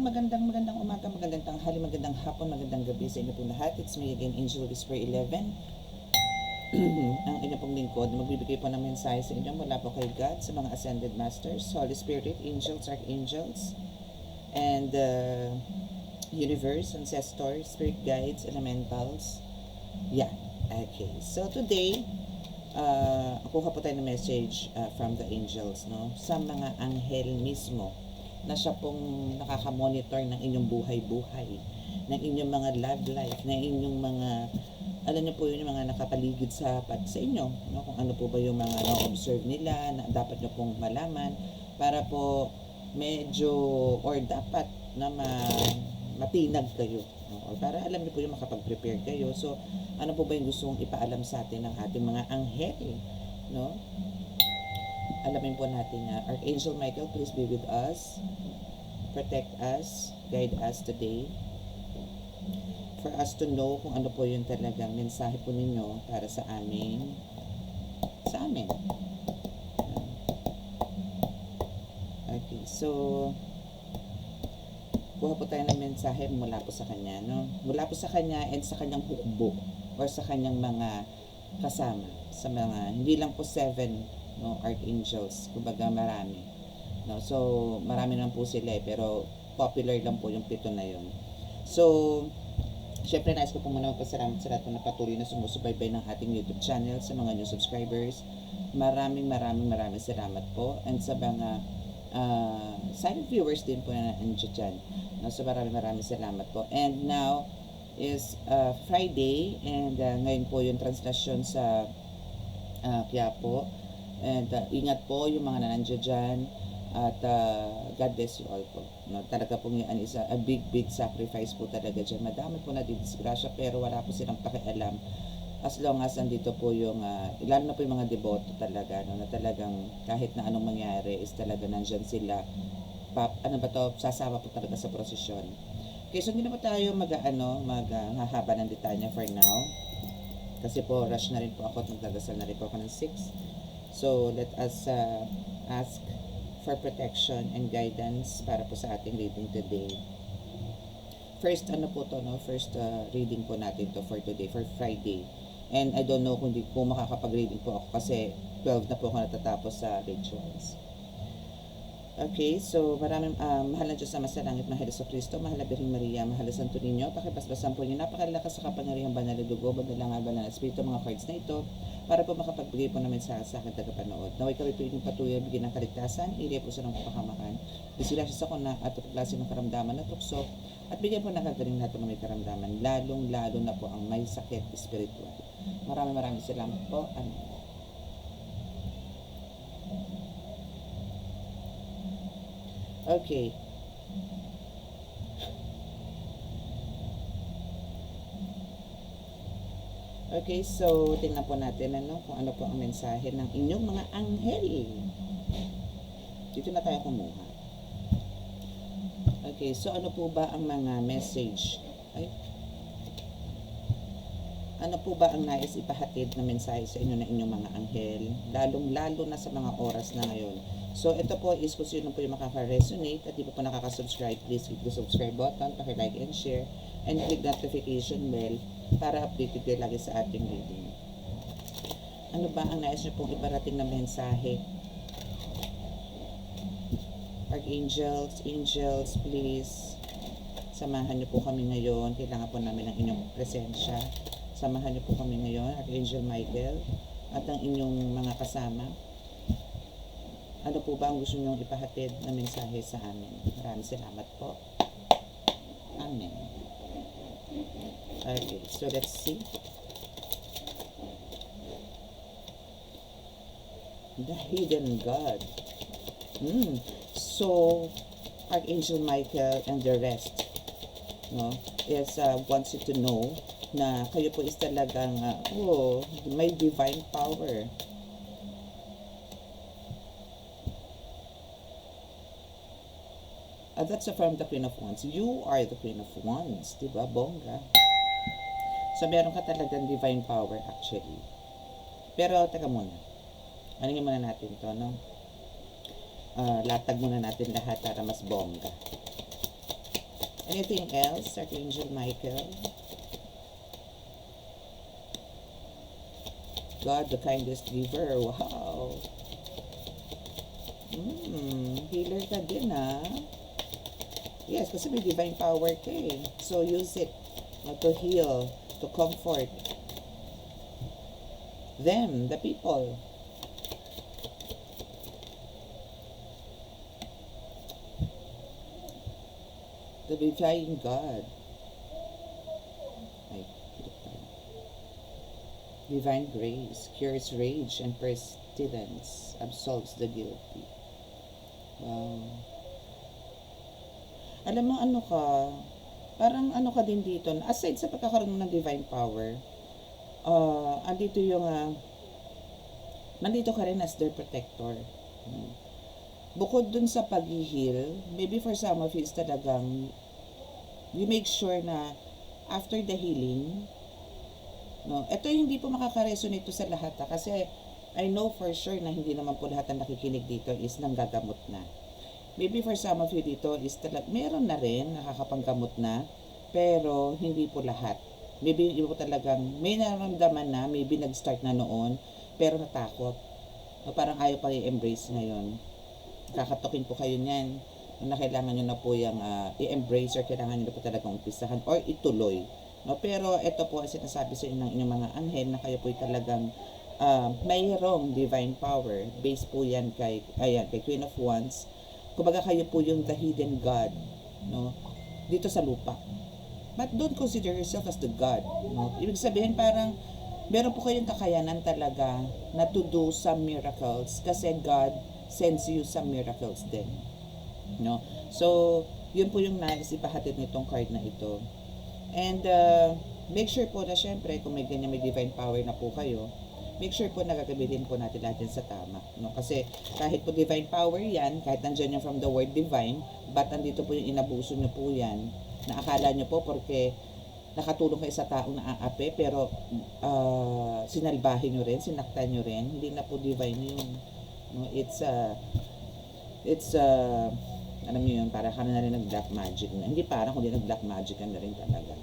magandang umaga, magandang tanghali, magandang hapon, magandang gabi sa inyo pong lahat. It's me again, Angel Whisper 11. Ang inyo pong lingkod, magbibigay po ng mensahe sa inyo mula po kay God, sa mga Ascended Masters, Holy Spirit, Angels, Archangels, and Universe, Ancestors, Spirit Guides, Elementals. Yan. Okay. So today, kuha po tayo ng message from the angels, no? Sa mga anghel mismo na siya pong nakaka-monitor ng inyong buhay-buhay, ng inyong mga love life, ng inyong mga, alam niyo po yun, yung mga nakapaligid sa inyo, no? Kung ano po ba yung mga na-observe nila, na dapat niyo pong malaman, para po medyo, or dapat na matinag kayo, no? Or para alam niyo po yung makapag-prepare kayo. So, ano po ba yung gustong ipaalam sa atin ng ating mga anghel, no? Alamin po natin na Archangel Michael, please be with us, protect us, guide us today, for us to know kung ano po yung talagang mensahe po ninyo para sa amin. Okay, so kuha po tayo ng mensahe mula po sa kanya, no? Mula po sa kanya and sa kanyang hukbo or sa kanyang mga kasama, sa mga, hindi lang po 7, no, archangels, kumbaga marami, no? So marami lang po sila pero popular lang po yung 7 na yun. So syempre nais ko po muna magpasalamat sa lahat po na patuloy na sumusubaybay ng ating YouTube channel, sa mga new subscribers. Maraming salamat po, and sa mga silent viewers din po na nandiyan dyan, no? So maraming salamat po. And now is Friday, and ngayon po yung translasyon sa Quiapo. And ingat po yung mga nandiyan dyan, at God bless you all po, no? Talaga pong yan is a big sacrifice po talaga dyan. Madami po na disgrasya pero wala po silang pakialam as long as andito po yung lalo na po yung mga deboto talaga, no? Na talagang kahit na anong mangyari is talaga nandyan sila, sasama po talaga sa prosesyon. Okay, so hindi na po tayo maghahaba ng detalye for now, kasi po rush na rin po ako at magdadasal na rin po ako ng 6. So let us ask for protection and guidance para po sa ating reading today. First First reading po natin to for today, for Friday. And I don't know kung makakapag-reading po ako kasi 12 na po ako natatapos sa rituals. Okay, so maraming mahal na Diyos na masalangit, mahal sa Kristo, mahal na Birheng Maria, mahal na Santo Niño, pakibasbasan po niyo napakalakas sa kapangyarihang banal na dugo, banal na Espiritu, mga cards na ito, para po makapagbigay po ng mensahe sa akin tagapanood. Naway kami po yung patuloy bigyan ng kaligtasan, iliya po sa ng kapakamakan, disgrasya sa kuna at klase ng karamdaman na tukso, at bigyan po ng kagaling natin na may karamdaman, lalong-lalo na po ang may sakit spiritual. Maraming salamat po. Amen. Okay. Okay, so tingnan po natin kung ano po ang mensahe ng inyong mga anghel. Dito na tayo kumuha. Okay, so ano po ba ang mga message? Ano po ba ang nais ipahatid na mensahe sa inyo ng inyong mga anghel? Lalong-lalo na sa mga oras na ngayon. So, ito po is kung sino po yung makaka-resonate at di pa po nakaka-subscribe, please click the subscribe button, paki-like and share, and click notification bell para updated kayo lagi sa ating reading. Ano ba ang nais nyo pong iparating na mensahe? Archangels, angels, please, samahan nyo po kami ngayon. Kailangan po namin ng inyong presensya. Samahan niyo po kami ngayon, Archangel Michael, at ang inyong mga kasama. Ano po ba ang gusto niyong ipahatid na mensahe sa amin? Maraming salamat po. Amen. Okay, so let's see. The Hidden God. So, Archangel Michael and the rest, no, is wants you to know na kayo po is talagang may divine power. That's from the Queen of Wands. You are the Queen of Wands, diba? Bongga. So, meron ka talagang divine power actually. Pero, teka muna. Anongin muna natin to, no? Latag muna natin lahat para mas bongga. Anything else, Archangel Michael? God, the kindest giver. Wow. Healer ka din, ha? Yes, kasi may divine power ka eh. So, use it to heal, to comfort them, the people. The divine God. Ay, divine grace cures rage and pestilence, absolves the guilty. Wow. Alam mo, ano ka, parang ano ka din dito, aside sa pagkakaroon mo ng divine power, andito yung, nandito ka rin as their protector. Bukod dun sa pag-heal, maybe for some of you is talagang, you make sure na after the healing, no, ito hindi po makaka-resonate sa lahat kasi I know for sure na hindi naman po lahat ng nakikinig dito is nanggagamot na. Maybe for some of you dito is meron na rin nakakapanggamot na, pero hindi po lahat. Maybe iba po talagang may nararamdaman na, maybe nag-start na noon, pero natakot. O parang ayaw pa i-embrace ngayon. Kakatokin po kayo niyan na kailangan nyo na po yung i-embrace or kailangan nyo na po talagang umpisahan or ituloy. No? Pero ito po ang sinasabi sa inyo ng inyong mga anghel na kayo po talagang mayroong divine power. Based po yan kay Queen of Wands. Kumbaga kayo po yung the hidden God, no? Dito sa lupa. But don't consider yourself as the God, no? Ibig sabihin parang meron po kayong kakayanan talaga na to do some miracles kasi God sends you some miracles din, no? So, yun po yung naisipahatid nitong card na ito. And make sure po na syempre kung may ganyan may divine power na po kayo, make sure po na gagamitin po natin lahat sa tama, no? Kasi kahit po divine power yan, kahit nandyan yung from the word divine, but nandito po yung inabuso nyo po yan, na akala nyo po porque nakatulong kayo sa taong naaapi, pero sinalbahin nyo rin, sinaktan nyo rin, hindi na po divine yun, no? It's alam nyo yun, para ka na rin nag-black magic na. Hindi parang kundi nag-black magic ka na rin talaga.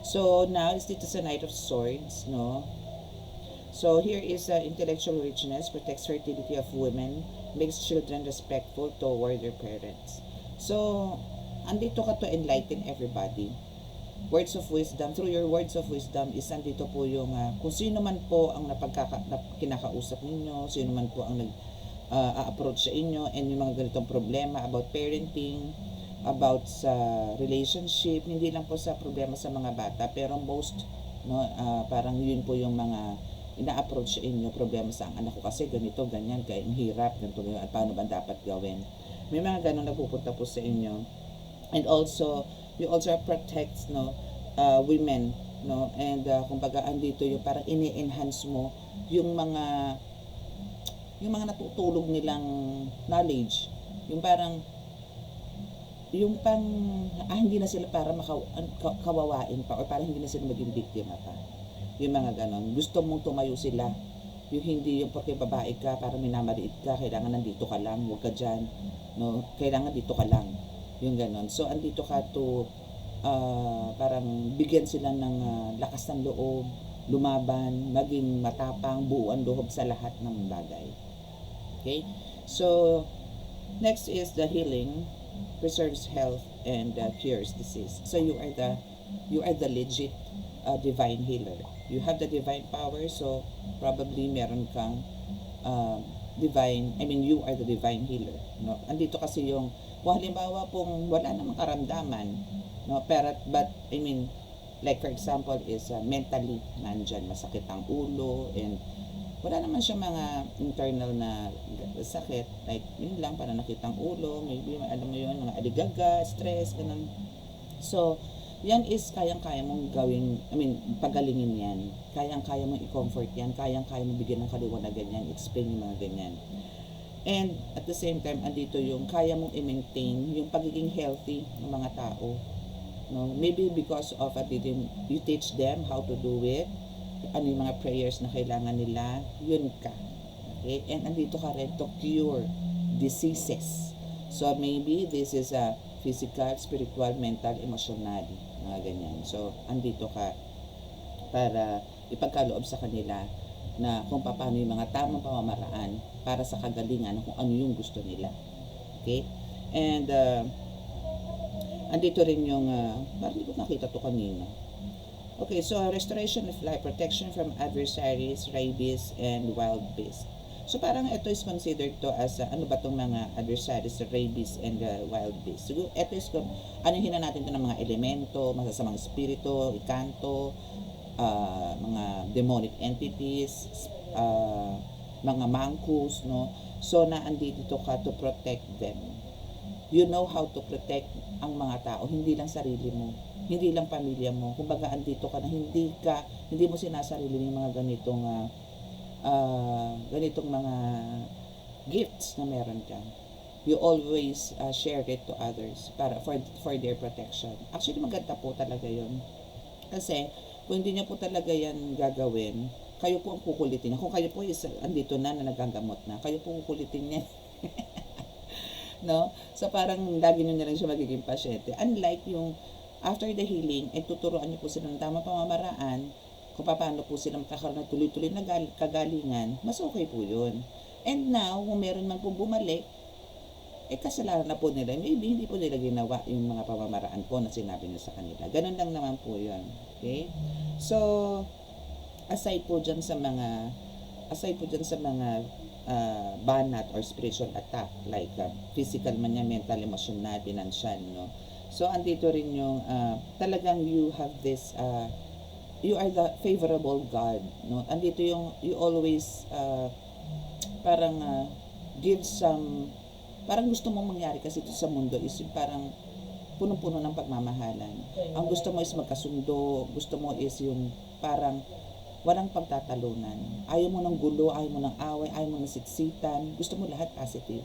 So now is dito sa Knight of Swords, no? So here is intellectual richness, protects fertility of women, makes children respectful toward their parents. So, andito ka to enlighten everybody. Words of wisdom, through your words of wisdom is andito po yung kung sino man po ang kinakausap ninyo, sino man po ang approach sa inyo, and yung mga ganitong problema about parenting, about sa relationship, hindi lang po sa problema sa mga bata, pero most, no, parang yun po yung mga ina-approach sa inyo, problema sa anak ko kasi ganito, ganyan, kaya ang hirap, ganito, ganyan, at paano ba dapat gawin. May mga ganun napupunta po sa inyo. And also, you also protect, no, women, no, and kumbaga andito yung parang ini-enhance mo yung mga natutulog nilang knowledge, yung parang yung pang hindi na sila para kawawain pa or parang hindi na sila maging biktima pa, yung mga ganon. Gusto mong tumayo sila, yung hindi yung porque babae ka, parang minamaliit ka, kailangan nandito ka lang, huwag ka dyan, no, kailangan dito ka lang, yung ganon. So andito ka to parang bigyan sila ng lakas ng loob, lumaban, maging matapang, buuan loob sa lahat ng bagay. Okay, so next is the healing, preserves health and cures disease. So you are the legit divine healer. You have the divine power, so probably meron kang you are the divine healer, no? Andito kasi yung kung halimbawa pong wala namang karamdaman, no, but like for example is mentally nandyan, masakit ang ulo and wala naman siya mga internal na sakit, like yun lang, para nakitang ulo, maybe alam mo yun, mga aligaga, stress, ganun. So yan is kayang-kaya mong gawing, pagalingin yan, kayang-kaya mong i-comfort yan, kayang-kaya mong bigyan ng kaliwanagan yan, explain yung mga ganyan. And at the same time, andito yung kaya mong i-maintain yung pagiging healthy ng mga tao, no? Maybe because of you teach them how to do it, ano yung mga prayers na kailangan nila, yun ka. Okay? And andito ka rin to cure diseases. So maybe this is physical, spiritual, mental, emotional, mga ganyan. So, andito ka para ipagkaloob sa kanila na kung paano yung mga tamang pamamaraan para sa kagalingan kung ano yung gusto nila. Okay? And, andito rin yung, parang hindi ko nakita to kanina. Okay, so restoration of life, protection from adversaries, rabies, and wild beasts. So parang ito is considered to as, ano ba itong mga adversaries, rabies, and wild beasts. So ito is, anuhin na natin ito ng mga elemento, masasamang espiritu, ikanto, mga demonic entities, mga mankus, no? So naandito ka to protect them. You know how to protect ang mga tao, hindi lang sarili mo, hindi lang pamilya mo. Kumbaga andito ka na hindi mo sinasarili yung mga ganitong mga gifts na meron ka. You always share it to others para for their protection. Actually maganda po talaga 'yon. Kasi kung hindi niyo po talaga yan gagawin, kayo po ang kukulitin. Kung kayo po is andito na nagagamot na, kayo po kukulitin niya. No? So parang lagi nyo na lang siya magiging pasyente. Unlike yung after the healing, tuturuan niyo po sila ng tamang pamamaraan kung paano po sila magkakaroon ng tuloy-tuloy na kagalingan, mas okay po yun. And now, kung meron man po bumalik, kasalanan na po nila. Maybe hindi po nila ginawa yung mga pamamaraan po na sinabi niyo sa kanila. Ganun lang naman po yun. Okay? So, aside po dyan sa mga banat or spiritual attack like physical man yan, mental, emotional, financial, no? So andito rin yung talagang you have this you are the favorable God, no? Andito yung you always parang give some, parang gusto mong mangyari kasi ito sa mundo is yung parang punong-puno ng pagmamahalan. Ang gusto mo is magkasundo, gusto mo is yung parang walang pagtatalunan. Ayaw mo ng gulo, ayaw mo ng away, ayaw mo ng siksitan. Gusto mo lahat positive.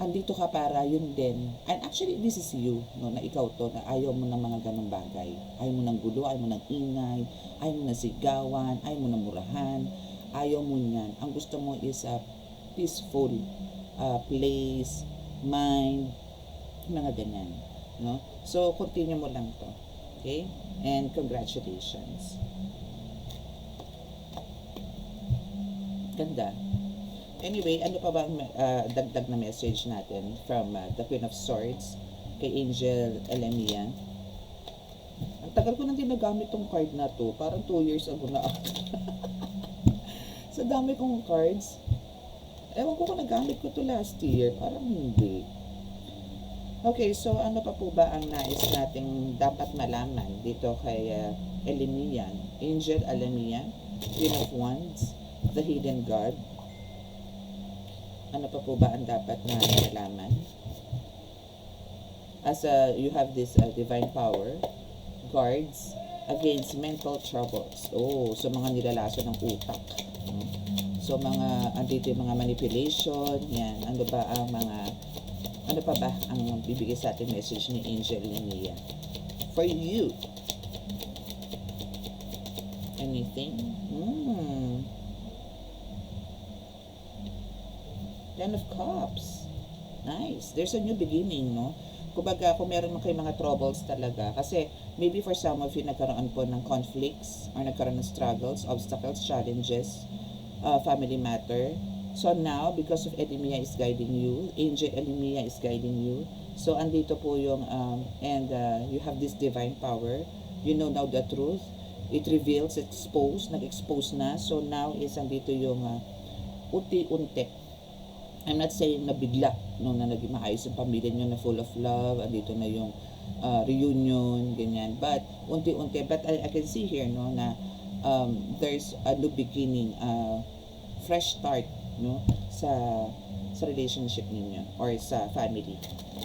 Andito ka para yun din. And actually, this is you, no, na ikaw to, na ayaw mo ng mga ganong bagay. Ayaw mo ng gulo, ayaw mo ng ingay, ayaw mo ng sigawan, ayaw mo ng murahan, ayaw mo niyan. Ang gusto mo is a peaceful place, mind, mga ganyan. No? So, continue mo lang to. Okay? And congratulations. Ganda. Anyway, ano pa ba ang dagdag na message natin from the Queen of Swords kay Angel Elamia? Ang tagal ko nang ginagamit tong card na to. Parang 2 years ago na. Sa dami kong cards. Ewan ko kung nagamit ko to last year. Parang hindi. Okay, so ano pa po ba ang nais nating dapat malaman dito kay Elamia? Angel Elamia, Queen of Wands, the Hidden God. Ano pa po ba ang dapat na nalaman? As you have this divine power, guards against mental troubles. Oh, so mga nilalaso ng utak. So mga andito yung mga manipulation, yan. Ano pa ba ang bibigay sa ating message ni Angel Linnea? For you. Anything? Ten of Cups. Nice. There's a new beginning, no? Kumbaga, kung meron man kayo mga troubles talaga, kasi maybe for some of you nagkaroon po ng conflicts or nagkaroon ng struggles, obstacles, challenges, family matter. So now, because of Elamia is guiding you, Angel Elamia is guiding you. So andito po yung, you have this divine power. You know now the truth. It reveals, nag-expose na. So now is andito yung unti-unti. I'm not saying na bigla, no, na naging maayos yung pamilya nyo na full of love, andito na yung reunion, ganyan. But, unti-unti, but I can see here, no, na there's a new beginning, fresh start, no, sa relationship ninyo or sa family.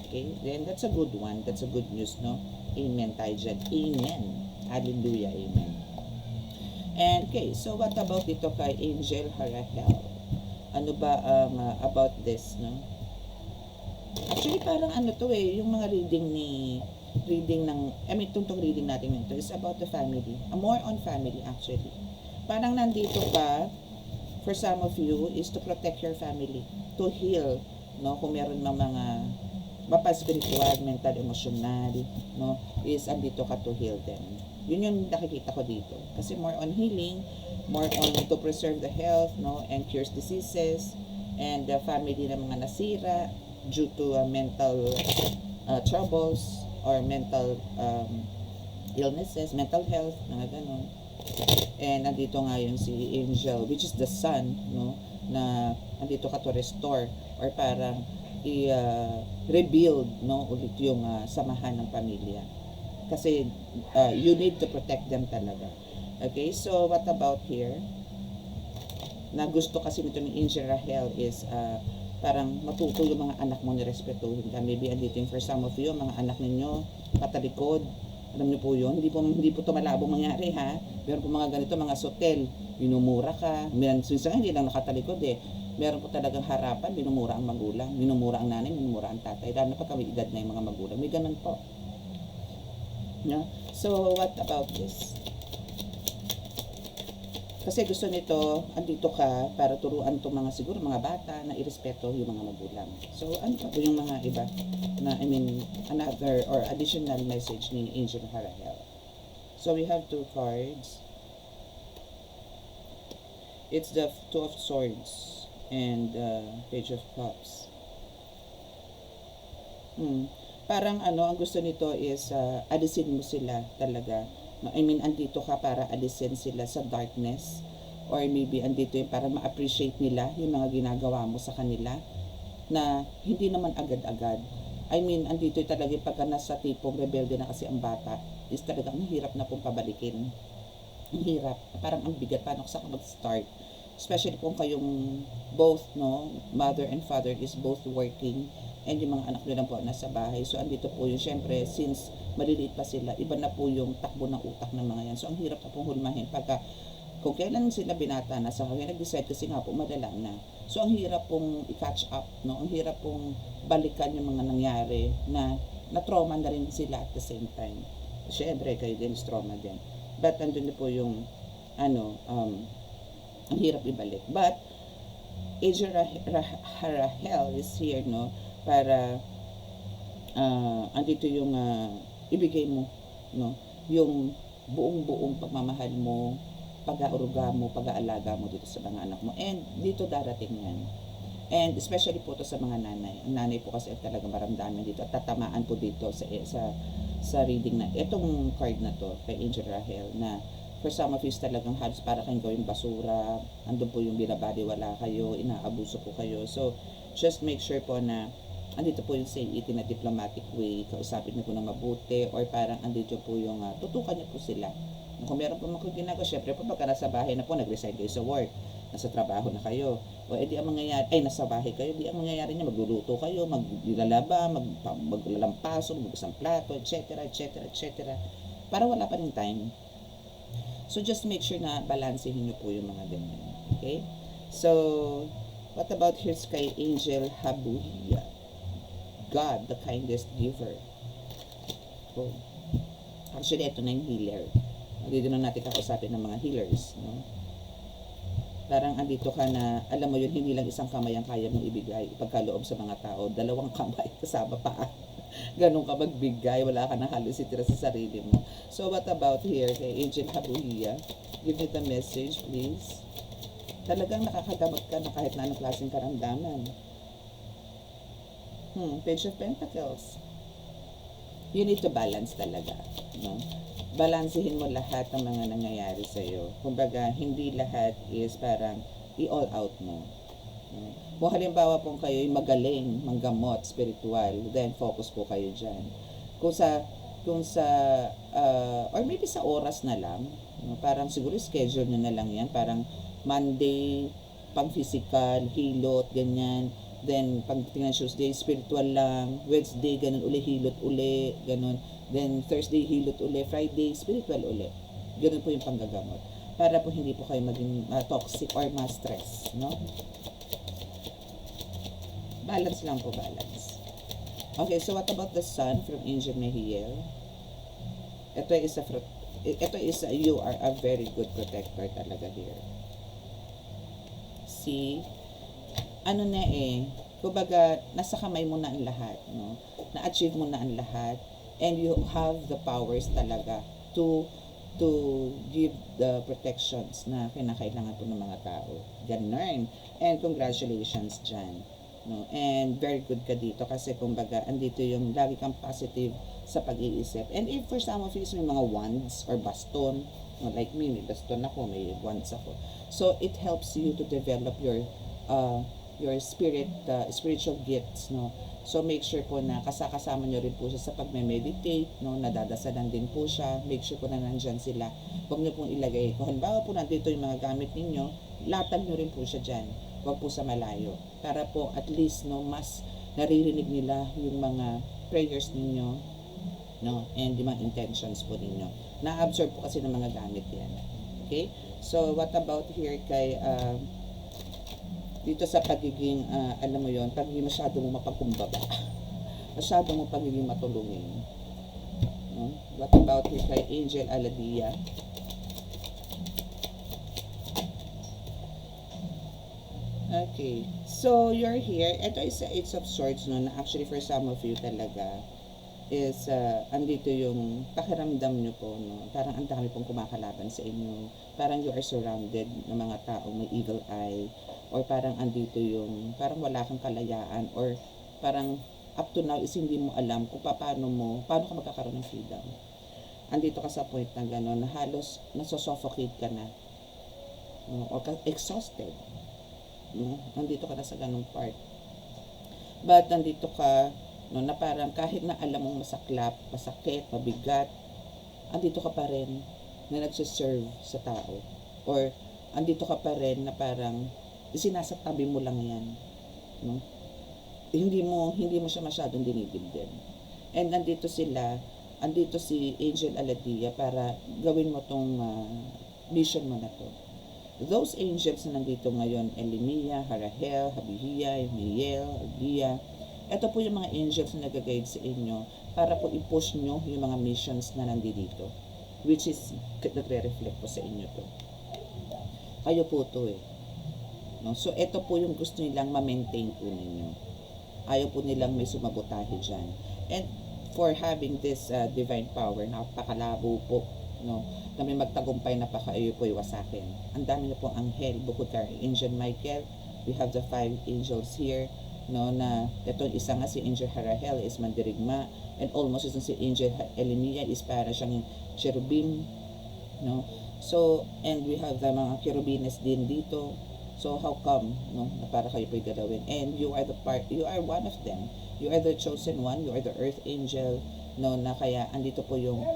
Okay? Then, that's a good one. That's a good news, no? Amen tayo dyan. Amen. Hallelujah. Amen. And, okay, so what about dito kay Angel Harahel? Ano ba about this, no? Actually, parang ano to yung mga reading itong reading natin ito is about the family. More on family, actually. Parang nandito pa, for some of you, is to protect your family, to heal, no? Kung meron mga mapa-spiritual, mental, emotional, no, is andito ka to heal them. Yun yung nakikita ko dito. Kasi more on healing, more on to preserve the health, no, and cures diseases, and the family ng mga nasira due to mental troubles or mental illnesses, mental health, mga ganun. And nandito nga yung si Angel, which is the sun, no, na nandito ka to restore or parang i-rebuild, no, ulit yung samahan ng pamilya. Kasi you need to protect them talaga. Okay, so what about here? Na gusto kasi nito ni Angel Rahel is parang matuto yung mga anak mo ni respetuhin ka. Maybe andito yung for some of you, mga anak ninyo, patalikod. Alam niyo po yun, hindi po ito malabong mangyari ha. Meron po mga ganito, mga sotel, minumura ka. Minsan hindi lang nakatalikod eh. Meron po talagang harapan, minumura ang magulang, minumura ang nanay, minumura ang tatay. Lalo na pag kami edad na yung mga magulang. May ganun po. Yeah? So, what about this? Kasi gusto nito, andito ka para turuan itong mga siguro mga bata na irespeto yung mga magulang. So, ano pa po yung mga iba na, another or additional message ni Angel Rahel? So, we have 2 cards. It's the 2 of Swords and Page of Cups. Parang ang gusto nito is alisin mo sila talaga. Andito ka para alisin sila sa darkness, or maybe andito yung para ma-appreciate nila yung mga ginagawa mo sa kanila na hindi naman agad-agad. Andito yung talaga yung pagka nasa tipong rebelde na kasi ang bata is talaga ang hirap na pong pabalikin. Ang hirap, parang ang bigat, paano sa mag-start, especially kung kayong both, no, mother and father is both working and yung mga anak nyo lang po nasa bahay. So, andito po yung, syempre, since maliliit pa sila, iba na po yung takbo ng utak ng mga yan. So, ang hirap na pong hulmahin pagka, kung kailan sila binata na, sa kaya nag-decide kasi nga po, madala na. So, ang hirap pong i-catch up, no? Ang hirap pong balikan yung mga nangyari na na-trauma na rin sila at the same time. Syempre, kayo din is trauma din. But, andun na po yung, ang hirap ibalik. But, Angel Rahel is here, no? Para andito yung ibigay mo, no, yung buong pagmamahal mo, pag-aaruga mo, pag-aalaga mo dito sa mga anak mo, and dito darating yan. And especially po to sa mga nanay. Ang nanay po kasi talaga maramdaman dito at tatamaan po dito sa reading na itong card na to kay Angel Rahel, na for some of you talagang halos para kayong gawing basura, andun po yung binabaliwala kayo, inaabuso po kayo. So just make sure po na andito po yung say it in a diplomatic way, kausapin niyo po ng mabuti, or parang andito po yung tutukan niyo po sila. Kung meron po mga ginagawa, syempre po pagka nasa bahay na po, nag-resign kayo sa work, nasa trabaho na kayo, o edi ang mangyayari, nasa bahay kayo, di ang mangyayari niya, magluluto kayo, maglalaba, maglalampaso, magbukas ng plato, etc., para wala pa rin time. So just make sure na balansehin niyo po yung mga ganyan. Okay? So, what about here's kay Angel Habuhiya? God, the kindest giver. Oh. Actually, ito na yung healer. Dito na natin kakausapin ng mga healers. No? Parang andito ka na, alam mo yun, hindi lang isang kamay ang kaya mong ibigay, ipagkaloob sa mga tao. 2 kamay kasama pa. Ganun ka magbigay, wala ka na halos itira sa sarili mo. So, what about here kay Angel Habuhiya? Give me the message, please. Talagang nakakagamot ka na kahit na anong klaseng karamdaman. Page of Pentacles. You need to balance talaga, no? Balansehin mo lahat ng mga nangyayari sa iyo. Kumbaga, hindi lahat is parang i-all out mo. No? Kung halimbawa po kayo ay magaling, manggamot, spiritual, then focus po kayo dyan. Kung sa or maybe sa oras na lang, no? Parang siguro schedule nyo na lang yan, parang Monday, pang physical, hilot, ganyan. Then, pag tingnan Tuesday, spiritual lang. Wednesday, ganun uli, hilot uli, ganun. Then, Thursday, hilot uli. Friday, spiritual uli. Ganun po yung panggagamot. Para po hindi po kayo maging toxic or ma-stress, no? Balance lang po, balance. Okay, so what about the Sun from Angel Mehiel? Ito is you are a very good protector talaga here. See? Kumbaga, nasa kamay mo na ang lahat, no? na-achieve mo na ang lahat, and you have the powers talaga to give the protections na kinakailangan po ng mga tao. Ganun. And congratulations dyan. No? And very good ka dito kasi kumbaga andito yung lagi kang positive sa pag-iisip. And if for some of you may mga wands or baston, no, like me, may baston ako, may wands ako. So it helps you to develop your spiritual gifts, no. So make sure po na kasama nyo rin po siya sa pagme-meditate, no, nadadasalan din po siya. Make sure po na nandyan sila. Huwag nyo pong ilagay. Kung halimbawa po nandito yung mga gamit ninyo, latag nyo rin po siya dyan. Huwag po sa malayo. Para po at least, no, mas naririnig nila yung mga prayers ninyo, no, and yung mga intentions po ninyo. Na-absorb po kasi ng mga gamit yan. Okay? So what about here kay dito sa pagiging, alam mo yon, pagiging masyado mo mapagkumbaba. Masyado mo pagiging matulungin. No? What about here kay Angel Aladia? Okay. So, you're here. Ito is Eight of Swords, no, na actually for some of you talaga is, andito yung pakiramdam nyo po, no? Parang ang dami pong kumakalaban sa inyo. Parang you are surrounded ng mga taong may evil eye, or parang andito yung, parang wala kang kalayaan, or parang up to now is hindi mo alam kung paano ka magkakaroon ng freedom. Andito ka sa point na gano'n, na halos nasosuffocate ka na, no? Or exhausted, no? Andito ka na sa ganong part. But andito ka, no, na parang kahit na alam mong masaklap, masakit, mabigat, andito ka pa rin na nagsiserve sa tao. Or andito ka pa rin na parang isinasatabi mo lang yan, no? Hindi mo siya masyadong dinidibdib. And andito si Angel Aladia para gawin mo tong mission mo na to. Those angels na nandito ngayon, Elimia, Harahel, Habihia, Miel, Adia, ito po yung mga angels na nag-guide sa inyo para po i-push nyo yung mga missions na nandito, which is nagre-reflect po sa inyo to. Kayo po to no? So ito po yung gusto nilang ma-maintain po ninyo. Ayaw po nilang may sumabotahe dyan. And for having this divine power, napakalabo po, no, na may magtagumpay na pa kayo po iwasakin. Ang dami na po anghel, bukod kay Angel Michael, we have the 5 angels here, no, na ito isa nga si Angel Harahel is mandirigma, and almost isang si Angel Elimia is para siyang cherubim, no. So, and we have the mga cherubines din dito. So how come, no, na para kayo po'y galawin? And you are one of them. You are the chosen one, you are the earth angel, no, na kaya andito po yung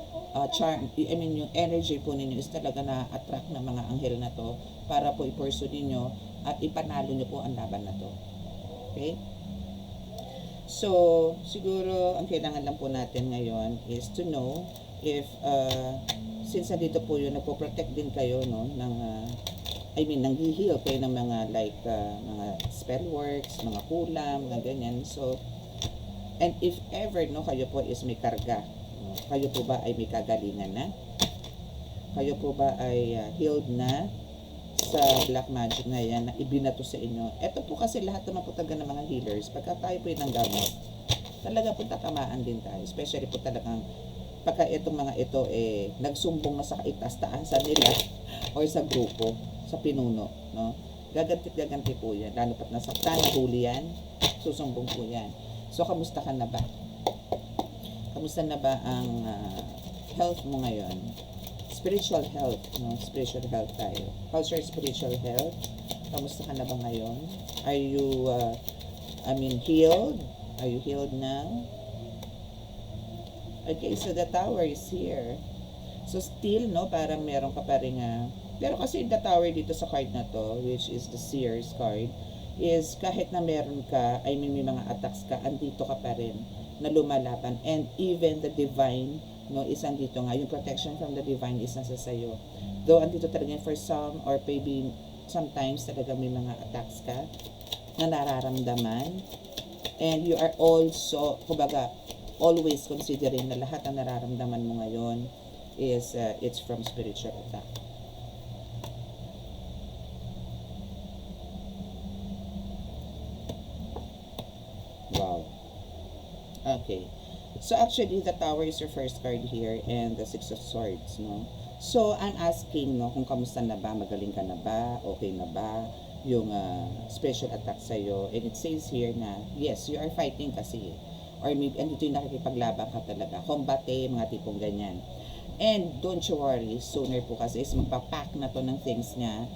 charm, yung energy po ninyo is talaga na-attract ng mga anghel na to para po i-pursue ninyo at ipanalo nyo po ang laban na to. Okay? So, siguro ang kailangan lang po natin ngayon is to know if since nandito po yun, nagpo-protect din kayo, no, ng nang-heal kayo ng mga like mga spell works, mga kulam, mga ganyan. So, and if ever, no, kayo po is may karga, no, kayo po ba ay may kagalingan na? Kayo po ba ay healed na sa black magic na yan na ibinato sa inyo? Ito po kasi lahat naman po talaga ng mga healers, pagka tayo po yung nanggamot, talaga po tatamaan din tayo. Especially po talagang pagka itong mga ito nagsumbong na sa itaas-taasan nila or sa grupo, sa pinuno, no? Gaganti po yan. Lalo pat nasaktan, huli yan, susumbong po yan. So, kamusta ka na ba? Kamusta na ba ang health mo ngayon? Spiritual health, no? Spiritual health tayo. How's your spiritual health? Kamusta ka na ba ngayon? Are you, healed? Are you healed now? Okay, so the tower is here. So still, no, parang meron ka pa rin pero kasi the tower dito sa card na to, which is the Seer's card, is kahit na meron ka, may mga attacks ka, andito ka pa rin na lumalaban. And even the divine, no, is andito nga. Yung protection from the divine is nasa sayo. Though andito talaga for some, or maybe sometimes talaga may mga attacks ka na nararamdaman. And you are also, kumbaga, always considering na lahat ang nararamdaman mo ngayon is it's from spiritual attack. Wow. Okay. So actually, the Tower is your first card here and the Six of Swords, no? So, I'm asking, no, kung kamusta na ba, magaling ka na ba, okay na ba, yung special attack sa'yo. And it says here na, yes, you are fighting kasi. Or maybe, andito yung nakikipaglaban ka talaga. Combate, mga tipong ganyan. And don't you worry, sooner po kasi is magpapack na to ng things niya.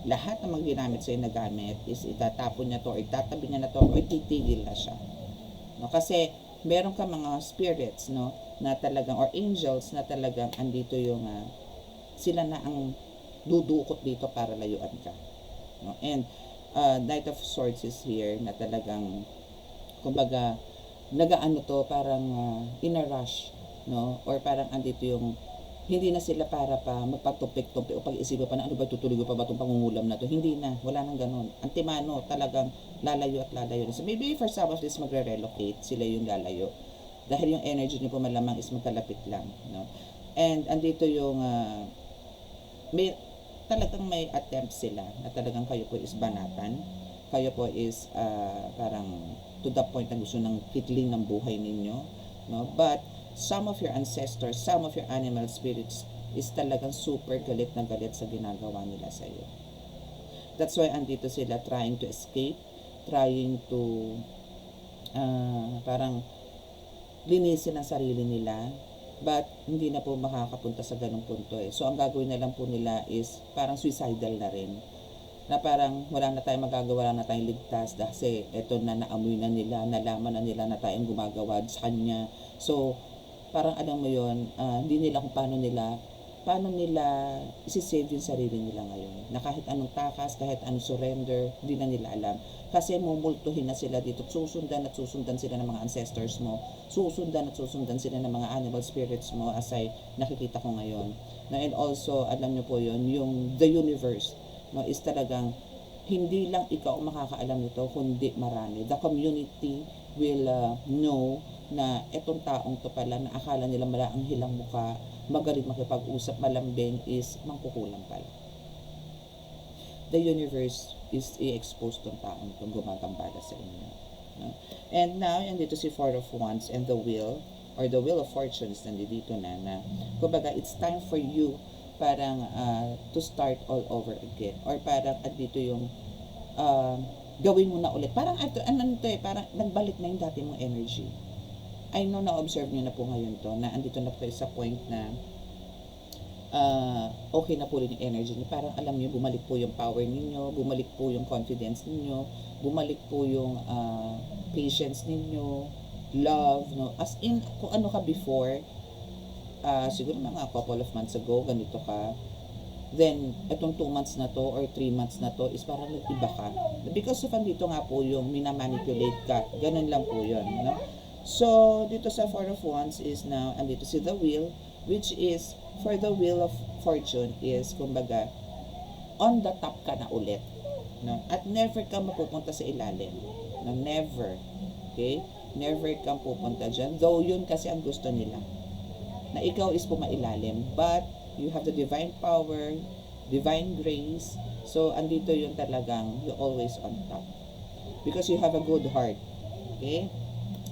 Lahat ng mga ginamit sa'yo na gamit is itatapon niya to, or itatabi niya na to, or titigil na siya. No? Kasi, meron ka mga spirits, no, na talagang, or angels na talagang andito yung, sila na ang dudukot dito para layuan ka. No? And, Knight of Swords is here na talagang, kumbaga, nagaano to, parang in a rush, no? Or parang andito yung, hindi na sila para pa magpatupik-tupik o pag-isipan pa na ano ba, tutuloy pa ba itong pangungulam na to. Hindi na, wala nang ganun. Antimano, talagang lalayo at lalayo. So maybe for some of this magre-relocate, sila yung lalayo. Dahil yung energy niyo po malamang is magkalapit lang. No? And andito yung, talagang may attempt sila na talagang kayo po is banatan. Kayo po is parang to the point na gusto ng kitling ng buhay ninyo. No? But some of your ancestors, some of your animal spirits is talagang super galit na galit sa ginagawa nila sa iyo. That's why andito sila trying to escape, trying to parang linisin ang sarili nila, but hindi na po makakapunta sa ganung punto eh. So ang gagawin na lang po nila is parang suicidal na rin. Na parang wala na tayong magagawa, wala na tayong ligtas kasi eto na, naamoy na nila, nalaman na nila na tayong gumagawa sa kanya. So parang alam mo yun, hindi nila kung paano nila isi-save yung sarili nila ngayon. Na kahit anong takas, kahit anong surrender, hindi na nila alam. Kasi mumultuhin na sila dito. Susundan at susundan sila ng mga ancestors mo. Susundan at susundan sila ng mga animal spirits mo as I nakikita ko ngayon. No, and also, alam nyo po yun, yung the universe, no, is talagang hindi lang ikaw makakaalam nito, kundi marami. The community will know na etong taong to pala na akala nila mala ang hilang muka, magaling makipag-usap, malambing, is mangkukulam pala. The universe is i-expose tong taong itong gumagambala sa inyo. No? And now, yan dito si Four of Wands and the Wheel, or the Wheel of Fortunes, nandito na kumbaga, it's time for you parang to start all over again. Or parang dito yung gawin mo na ulit. Parang parang nagbalik na yung dati mong energy. I know na-observe nyo na po ngayon to, na andito na po sa point na okay na po rin yung energy niyo. Parang alam niyo, bumalik po yung power niyo, bumalik po yung confidence niyo, bumalik po yung patience niyo, love, no? As in, kung ano ka before, siguro mga couple of months ago, ganito ka, then, itong 2 months na to or 3 months na to is parang nag-iba ka. Because of andito nga po yung minamanipulate ka. Ganun lang po yun, no? So, dito sa Four of Wands is now, andito si the Wheel, which is, for the Wheel of Fortune is, kumbaga, on the top ka na ulit. No? At never ka mapupunta sa ilalim. No? Never. Okay? Never kang pupunta dyan. Though yun kasi ang gusto nila. Na ikaw is pumailalim. But, you have the divine power, divine grace. So, andito yun talagang, you're always on top. Because you have a good heart. Okay?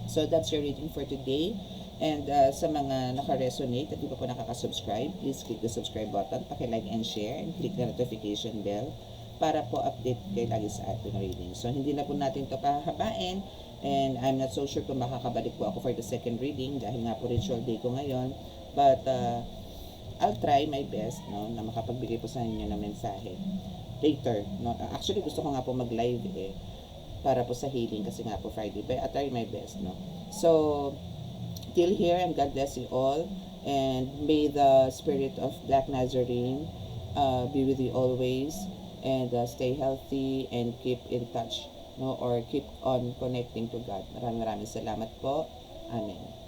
So, that's your reading for today. And sa mga naka-resonate at di pa po nakaka-subscribe, please click the subscribe button, paki-like and share, and click the notification bell para po update kayo lagi sa ating reading. So, hindi na po natin ito pahabain, and I'm not so sure kung makakabalik po ako for the second reading dahil nga po ritual day ko ngayon. But, I'll try my best, no, na makapagbigay po sa inyo ng mensahe later. No? Actually, gusto ko nga po mag-live para po sa healing kasi nga po Friday. But I'll try my best, no. So, till here, and God bless you all. And may the spirit of Black Nazarene be with you always. And stay healthy and keep in touch, no, or keep on connecting to God. Maraming salamat po. Amen.